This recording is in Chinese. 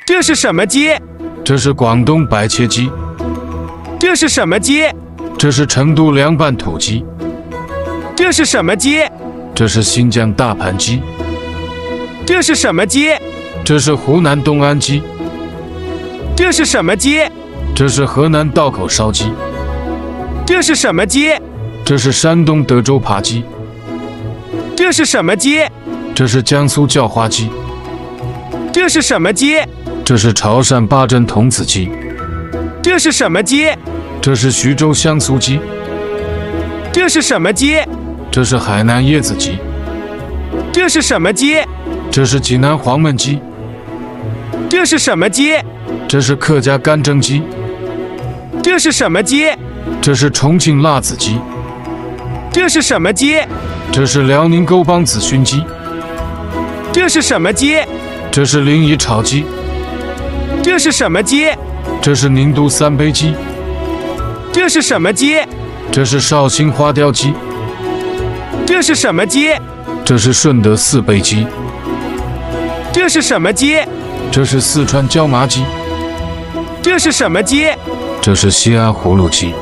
这是什么鸡？这是广东白切鸡。这是什么鸡？这是成都凉拌土鸡。这是什么鸡？这是新疆大盘鸡。这是什么鸡？这是湖南东安鸡。这是什么鸡？这是河南道口烧鸡。这是什么鸡？这是山东德州扒鸡。这是什么鸡？这是江苏叫花鸡。这是什么鸡？这是潮汕八珍童子鸡。这是什么鸡？这是徐州香酥鸡。这是什么鸡？这是海南椰子鸡。这是什么鸡？这是济南黄焖鸡。这是什么鸡？这是客家干蒸鸡。这是什么鸡？这是重庆辣子鸡。这是什么鸡？这是辽宁沟帮子熏鸡。这是什么鸡？这是临沂炒鸡。这是什么鸡？这是宁都三杯鸡。这是什么鸡？这是绍兴花雕鸡。这是什么鸡？这是顺德四杯鸡。这是什么鸡？这是四川椒麻鸡。这是什么鸡？这是西安葫芦鸡。